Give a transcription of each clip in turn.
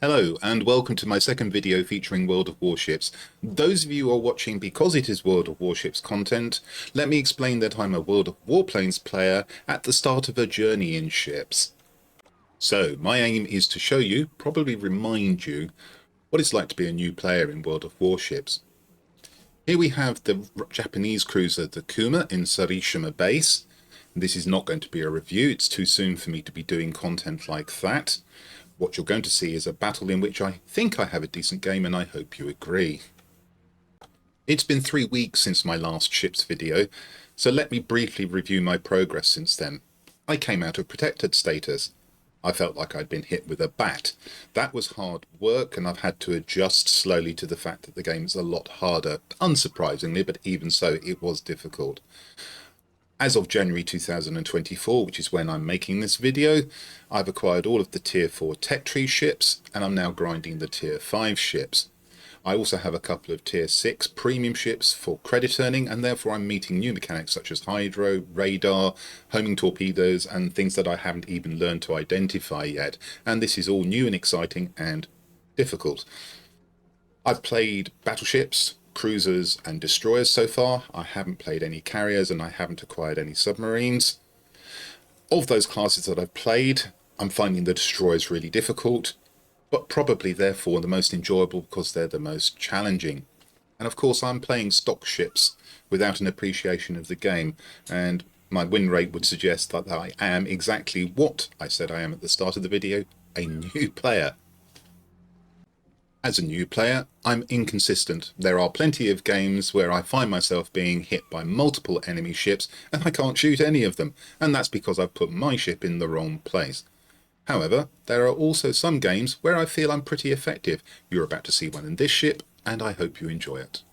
Hello and welcome to my second video featuring World of Warships. Those of you who are watching because it is World of Warships content, let me explain that I'm a World of Warplanes player at the start of a journey in ships. So my aim is to show you, probably remind you, what it's like to be a new player in World of Warships. Here we have the Japanese cruiser, the Kuma, in Sarishima base. This is not going to be a review, it's too soon for me to be doing content like that. What you're going to see is a battle in which I think I have a decent game, and I hope you agree. It's been 3 weeks since my last ships video, so let me briefly review my progress since then. I came out of protected status. I felt like I'd been hit with a bat. That was hard work, and I've had to adjust slowly to the fact that the game is a lot harder, unsurprisingly, but even so, it was difficult. As of January 2024, which is when I'm making this video, I've acquired all of the Tier 4 Tech Tree ships, and I'm now grinding the Tier 5 ships. I also have a couple of Tier 6 premium ships for credit earning, and therefore I'm meeting new mechanics such as hydro, radar, homing torpedoes, and things that I haven't even learned to identify yet. And this is all new and exciting and difficult. I've played battleships, cruisers and destroyers so far. I haven't played any carriers and I haven't acquired any submarines. Of those classes that I've played, I'm finding the destroyers really difficult, but probably therefore the most enjoyable because they're the most challenging. And of course I'm playing stock ships without an appreciation of the game, and my win rate would suggest that I am exactly what I said I am at the start of the video, a new player. As a new player, I'm inconsistent. There are plenty of games where I find myself being hit by multiple enemy ships and I can't shoot any of them, and that's because I've put my ship in the wrong place. However, there are also some games where I feel I'm pretty effective. You're about to see one in this ship, and I hope you enjoy it.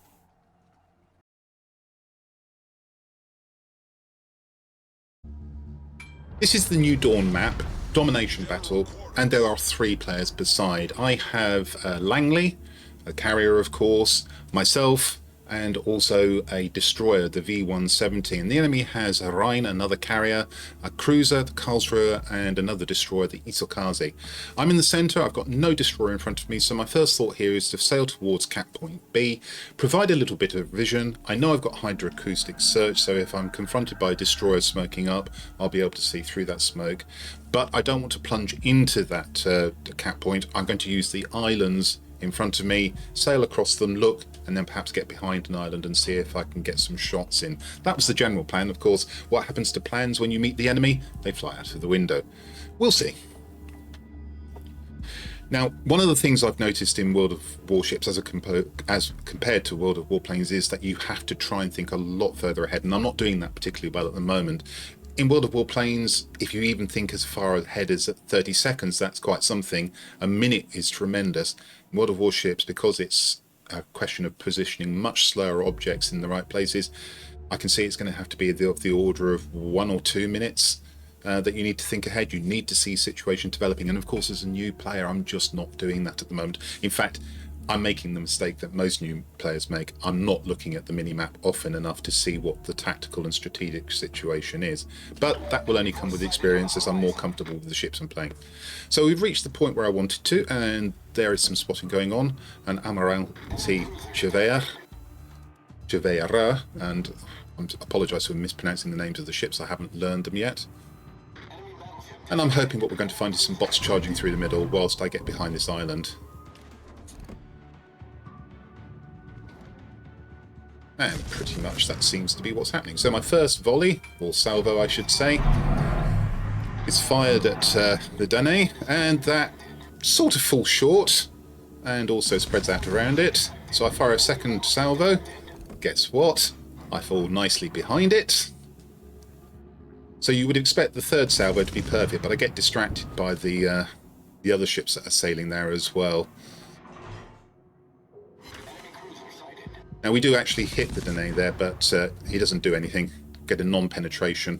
This is the New Dawn map, Domination Battle, and there are 3 players beside. I have Langley, a carrier of course, myself, and also a destroyer, the V-170. And the enemy has a Rhine, another carrier, a cruiser, the Karlsruhe, and another destroyer, the Isokaze. I'm in the centre, I've got no destroyer in front of me, so my first thought here is to sail towards Cap Point B, provide a little bit of vision. I know I've got hydroacoustic search, so if I'm confronted by a destroyer smoking up, I'll be able to see through that smoke. But I don't want to plunge into that Cap Point. I'm going to use the islands in front of me, sail across them, look, and then perhaps get behind an island and see if I can get some shots in. That was the general plan. Of course, what happens to plans when you meet the enemy? They fly out of the window. We'll see. Now, one of the things I've noticed in World of Warships as compared to World of Warplanes is that you have to try and think a lot further ahead, and I'm not doing that particularly well at the moment. In World of Warplanes, if you even think as far ahead as 30 seconds, that's quite something. A minute is tremendous. In World of Warships, because it's a question of positioning much slower objects in the right places, I can see it's going to have to be of the order of 1 or 2 minutes that you need to think ahead. You need to see situation developing, and of course as a new player I'm just not doing that at the moment. In fact, I'm making the mistake that most new players make. I'm not looking at the mini-map often enough to see what the tactical and strategic situation is. But that will only come with experience as I'm more comfortable with the ships I'm playing. So we've reached the point where I wanted to, and there is some spotting going on. An Admiralty Cheveya, and I apologise for mispronouncing the names of the ships, I haven't learned them yet. And I'm hoping what we're going to find is some bots charging through the middle whilst I get behind this island. And pretty much that seems to be what's happening. So my first volley, or salvo I should say, is fired at the Danae, and that sort of falls short and also spreads out around it. So I fire a second salvo. Guess what? I fall nicely behind it. So you would expect the third salvo to be perfect, but I get distracted by the other ships that are sailing there as well. Now we do actually hit the Danae there, but he doesn't do anything. Get a non-penetration.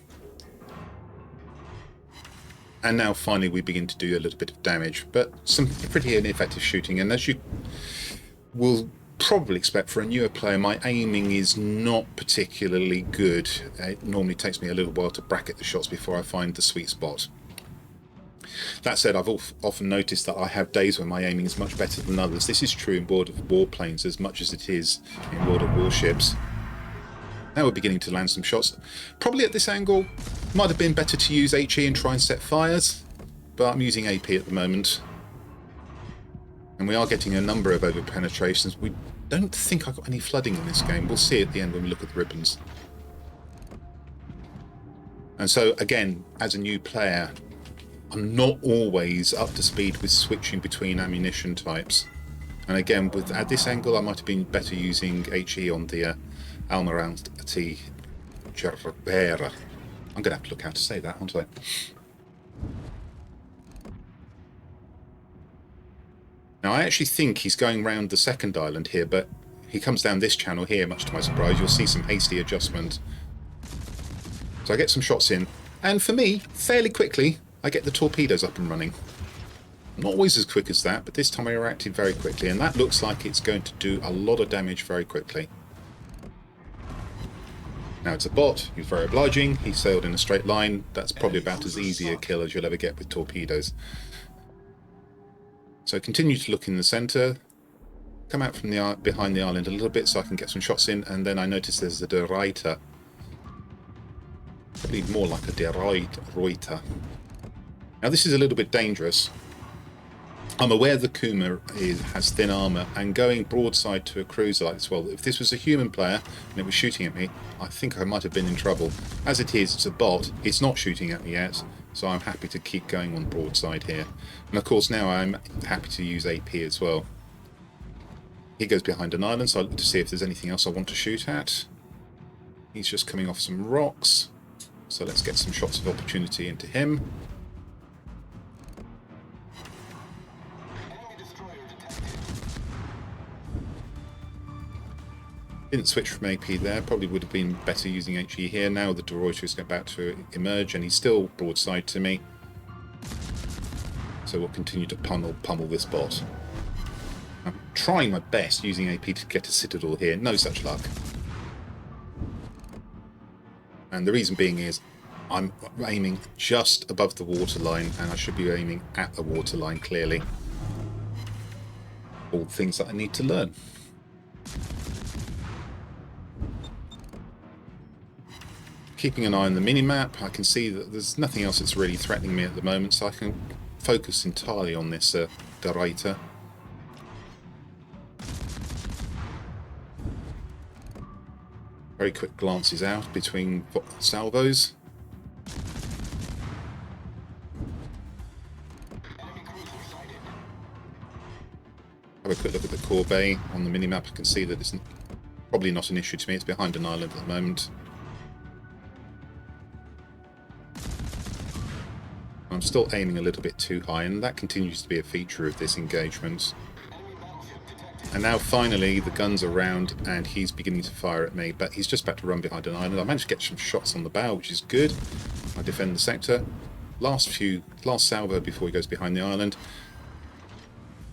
And now finally we begin to do a little bit of damage, but some pretty ineffective shooting. And as you will probably expect for a newer player, my aiming is not particularly good. It normally takes me a little while to bracket the shots before I find the sweet spot. That said, I've often noticed that I have days when my aiming is much better than others. This is true in World of Warplanes as much as it is in World of Warships. Now we're beginning to land some shots. Probably at this angle, might have been better to use HE and try and set fires, but I'm using AP at the moment. And we are getting a number of over penetrations. We don't think I've got any flooding in this game. We'll see at the end when we look at the ribbons. And so, again, as a new player, I'm not always up to speed with switching between ammunition types. And again, at this angle, I might have been better using HE on the Almirante Cervera. I'm going to have to look how to say that, aren't I? Now, I actually think he's going round the second island here, but he comes down this channel here, much to my surprise. You'll see some hasty adjustment. So I get some shots in, and for me, fairly quickly, I get the torpedoes up and running. Not always as quick as that, but this time I reacted very quickly, and that looks like it's going to do a lot of damage very quickly. Now it's a bot, he's very obliging, he sailed in a straight line. That's probably about as easy a kill as you'll ever get with torpedoes. So continue to look in the centre, come out from the behind the island a little bit so I can get some shots in, and then I notice there's a De Ruyter. Probably more like a De Ruyter. Now this is a little bit dangerous. I'm aware the Kuma has thin armour, and going broadside to a cruiser like this, well, if this was a human player and it was shooting at me, I think I might have been in trouble. As it is, it's a bot, it's not shooting at me yet, so I'm happy to keep going on broadside here. And of course now I'm happy to use AP as well. He goes behind an island, so I look to see if there's anything else I want to shoot at. He's just coming off some rocks, so let's get some shots of opportunity into him. Didn't switch from AP there, probably would have been better using HE here. Now the De Ruyter is about to emerge and he's still broadside to me. So we'll continue to pummel this bot. I'm trying my best using AP to get a Citadel here, no such luck. And the reason being is I'm aiming just above the waterline and I should be aiming at the waterline clearly. All things that I need to learn. Keeping an eye on the mini-map, I can see that there's nothing else that's really threatening me at the moment, so I can focus entirely on this De Ruyter. Very quick glances out between salvos. Have a quick look at the convey on the mini-map. I can see that it's probably not an issue to me. It's behind an island at the moment. I'm still aiming a little bit too high, and that continues to be a feature of this engagement. And now finally the gun's around and he's beginning to fire at me, but he's just about to run behind an island. I managed to get some shots on the bow, which is good. I defend the sector. Last salvo before he goes behind the island.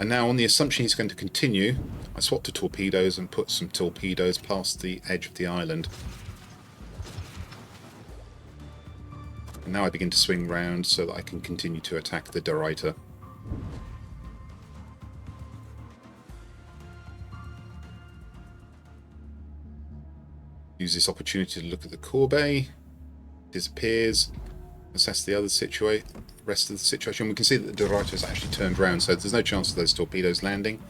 And now on the assumption he's going to continue, I swap to torpedoes and put some torpedoes past the edge of the island. And now I begin to swing round so that I can continue to attack the De Ruyter. Use this opportunity to look at the convey. Disappears. Assess the other rest of the situation. We can see that the De Ruyter has actually turned around, so there's no chance of those torpedoes landing.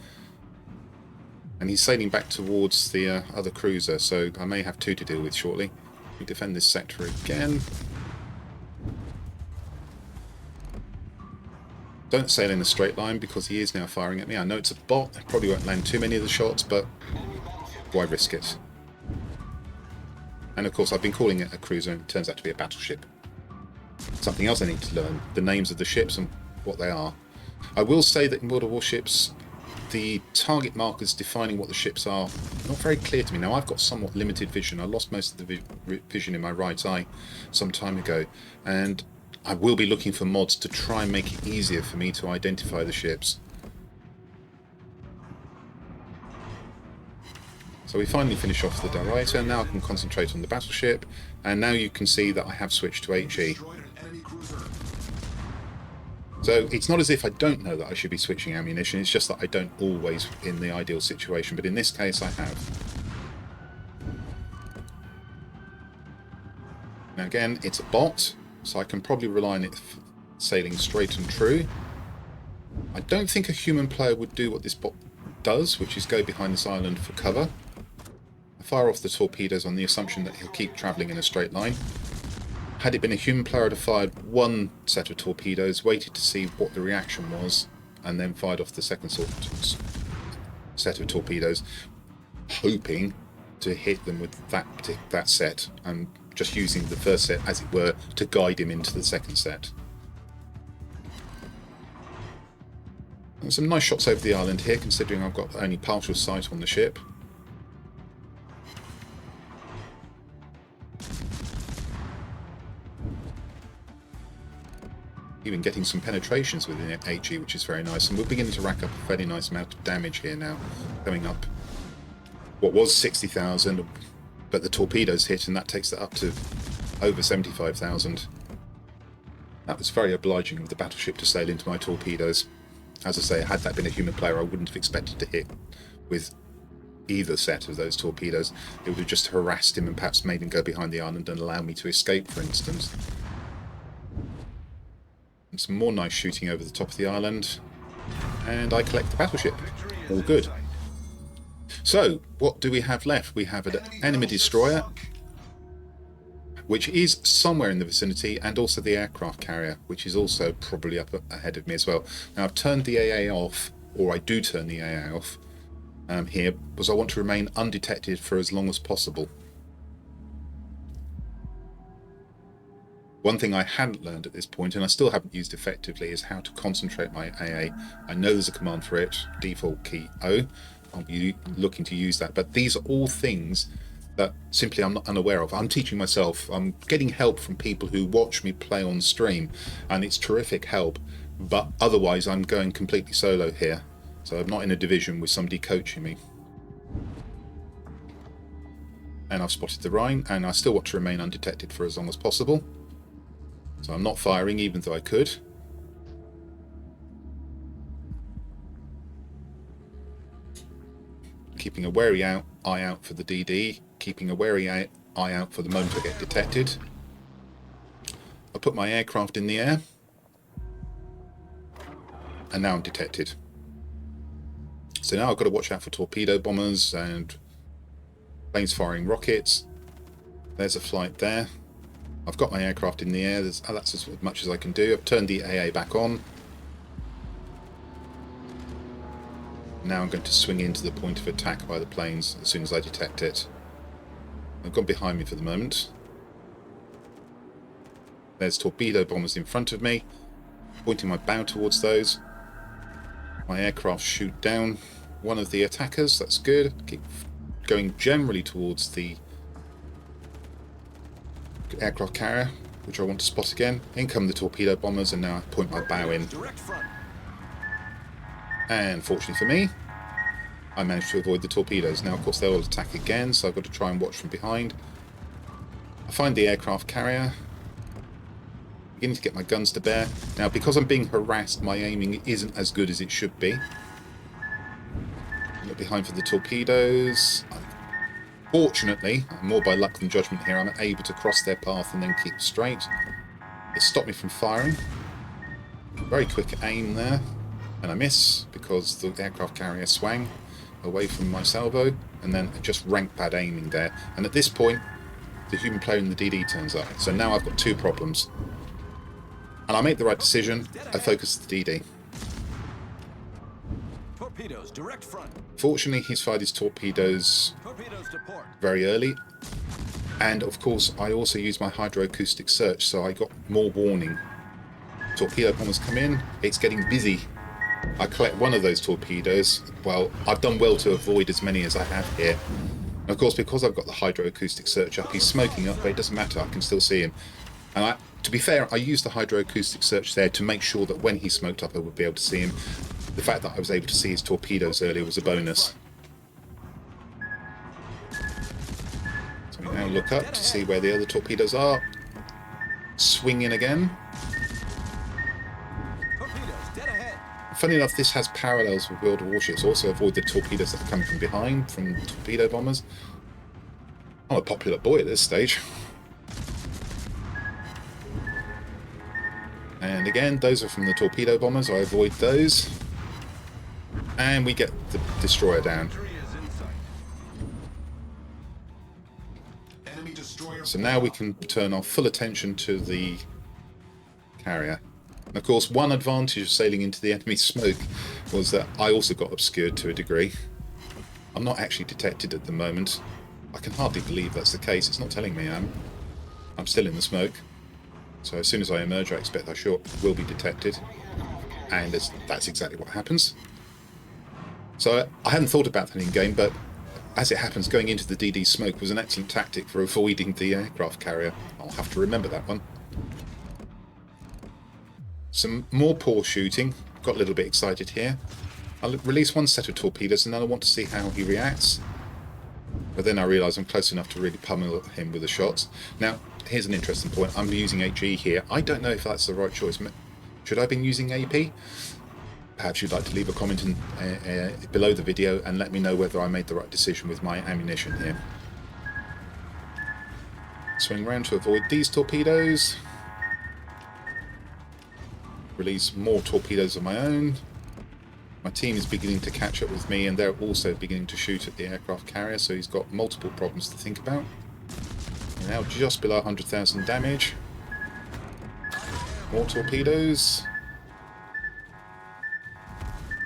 And he's sailing back towards the other cruiser, so I may have two to deal with shortly. We defend this sector again. Don't sail in a straight line because he is now firing at me. I know it's a bot, I probably won't land too many of the shots, but why risk it? And of course I've been calling it a cruiser and it turns out to be a battleship. Something else I need to learn, the names of the ships and what they are. I will say that in World of Warships, the target markers defining what the ships are not very clear to me. Now I've got somewhat limited vision. I lost most of the vision in my right eye some time ago, and I will be looking for mods to try and make it easier for me to identify the ships. So we finally finish off the De Ruyter. Now I can concentrate on the battleship, and now you can see that I have switched to HE. So it's not as if I don't know that I should be switching ammunition, it's just that I don't always in the ideal situation, but in this case I have. Now again, it's a bot, so I can probably rely on it sailing straight and true. I don't think a human player would do what this bot does, which is go behind this island for cover. I fire off the torpedoes on the assumption that he'll keep travelling in a straight line. Had it been a human player, I'd have fired one set of torpedoes, waited to see what the reaction was, and then fired off the second set of torpedoes, hoping to hit them with that set, and just using the first set, as it were, to guide him into the second set. And some nice shots over the island here, considering I've got only partial sight on the ship. Even getting some penetrations within HE, which is very nice, and we're beginning to rack up a fairly nice amount of damage here now, coming up what was 60,000, but the torpedoes hit, and that takes it up to over 75,000. That was very obliging of the battleship to sail into my torpedoes. As I say, had that been a human player, I wouldn't have expected to hit with either set of those torpedoes. It would have just harassed him and perhaps made him go behind the island and allow me to escape, for instance. And some more nice shooting over the top of the island, and I collect the battleship. All good. So, what do we have left? We have an enemy destroyer, which is somewhere in the vicinity, and also the aircraft carrier, which is also probably up ahead of me as well. Now, I've turned the AA off, or I do turn the AA off here, because I want to remain undetected for as long as possible. One thing I hadn't learned at this point, and I still haven't used effectively, is how to concentrate my AA. I know there's a command for it, default key O. I'll be looking to use that, but these are all things that simply I'm not unaware of. I'm teaching myself. I'm getting help from people who watch me play on stream, and it's terrific help, but otherwise I'm going completely solo here. So I'm not in a division with somebody coaching me. And I've spotted the Rhine, and I still want to remain undetected for as long as possible. So I'm not firing, even though I could. Keeping a wary eye out for the DD, keeping a wary eye out for the moment I get detected. I put my aircraft in the air, and now I'm detected. So now I've got to watch out for torpedo bombers and planes firing rockets. There's a flight there. I've got my aircraft in the air, that's as much as I can do. I've turned the AA back on. Now I'm going to swing into the point of attack by the planes as soon as I detect it. They've gone behind me for the moment. There's torpedo bombers in front of me, pointing my bow towards those. My aircraft shoot down one of the attackers, that's good. Keep going generally towards the aircraft carrier, which I want to spot again. In come the torpedo bombers, and now I point my bow in. And fortunately for me, I managed to avoid the torpedoes. Now, of course, they'll attack again, so I've got to try and watch from behind. I find the aircraft carrier, beginning to get my guns to bear. Now, because I'm being harassed, my aiming isn't as good as it should be. Look behind for the torpedoes. Fortunately, more by luck than judgment here, I'm able to cross their path and then keep straight. It stopped me from firing. Very quick aim there. And I miss because the aircraft carrier swang away from my salvo, and then just rank bad aiming there. And at this point, the human player in the DD turns up. So now I've got two problems. And I make the right decision. I focus the DD. Torpedoes, direct front. Fortunately, he's fired his torpedoes very early. And of course, I also used my hydroacoustic search, so I got more warning. Torpedo bombers come in. It's getting busy. I collect one of those torpedoes. Well, I've done well to avoid as many as I have here. And of course, because I've got the hydroacoustic search up, he's smoking up, but it doesn't matter, I can still see him. And to be fair, I used the hydroacoustic search there to make sure that when he smoked up, I would be able to see him. The fact that I was able to see his torpedoes earlier was a bonus. So we now look up to see where the other torpedoes are. Swing in again. Funny enough, this has parallels with World of Warships. Also avoid the torpedoes that are coming from behind, from torpedo bombers. I'm a popular boy at this stage. And again, those are from the torpedo bombers. I avoid those. And we get the destroyer down. So now we can turn our full attention to the carrier. And of course, one advantage of sailing into the enemy smoke was that I also got obscured to a degree. I'm not actually detected at the moment. I can hardly believe that's the case. It's not telling me I'm still in the smoke. So as soon as I emerge, I expect I will be detected. And that's exactly what happens. So I hadn't thought about that in game, but as it happens, going into the DD smoke was an excellent tactic for avoiding the aircraft carrier. I'll have to remember that one. Some more poor shooting. Got a little bit excited here. I'll release one set of torpedoes and then I want to see how he reacts. But then I realise I'm close enough to really pummel him with the shots. Now, here's an interesting point. I'm using HE here. I don't know if that's the right choice. Should I have been using AP? Perhaps you'd like to leave a comment below the video and let me know whether I made the right decision with my ammunition here. Swing round to avoid these torpedoes. Release more torpedoes of my own. My team is beginning to catch up with me and they're also beginning to shoot at the aircraft carrier, so he's got multiple problems to think about. We're now just below 100,000 damage. More torpedoes.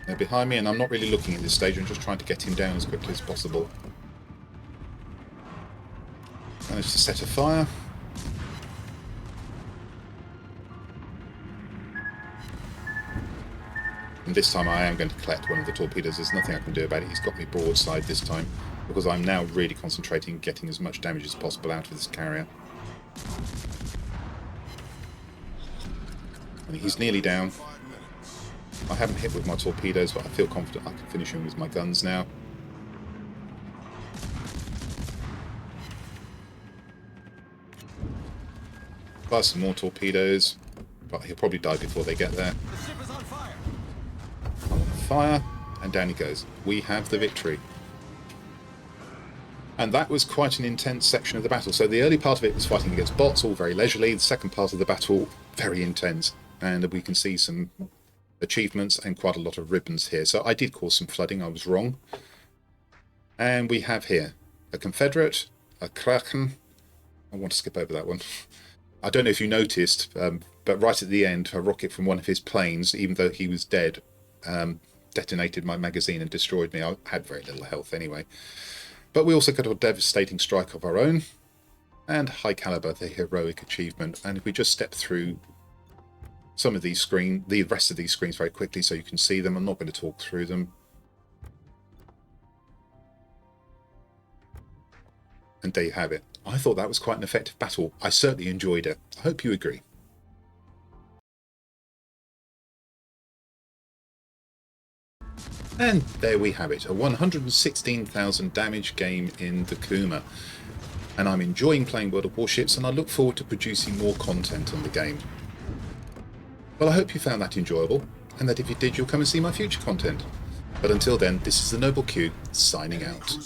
They're behind me and I'm not really looking at this stage, I'm just trying to get him down as quickly as possible. Managed to set a fire. And this time I am going to collect one of the torpedoes. There's nothing I can do about it. He's got me broadside this time because I'm now really concentrating on getting as much damage as possible out of this carrier. And he's nearly down. I haven't hit with my torpedoes, but I feel confident I can finish him with my guns now. Fire some more torpedoes, but he'll probably die before they get there. The ship is on fire. I'm on fire, and down he goes. We have the victory. And that was quite an intense section of the battle. So the early part of it was fighting against bots, all very leisurely. The second part of the battle, very intense. And we can see some achievements and quite a lot of ribbons here. So I did cause some flooding, I was wrong. And we have here a Confederate, a Kraken. I want to skip over that one. I don't know if you noticed, but right at the end, a rocket from one of his planes, even though he was dead, detonated my magazine and destroyed me. I had very little health anyway. But we also got a devastating strike of our own, and high caliber, the heroic achievement. And if we just step through some of these the rest of these screens very quickly so you can see them. I'm not going to talk through them. And there you have it. I thought that was quite an effective battle. I certainly enjoyed it. I hope you agree. And there we have it, a 116,000 damage game in the Kuma. And I'm enjoying playing World of Warships and I look forward to producing more content on the game. Well, I hope you found that enjoyable, and that if you did, you'll come and see my future content. But until then, this is the Noble Q, signing out.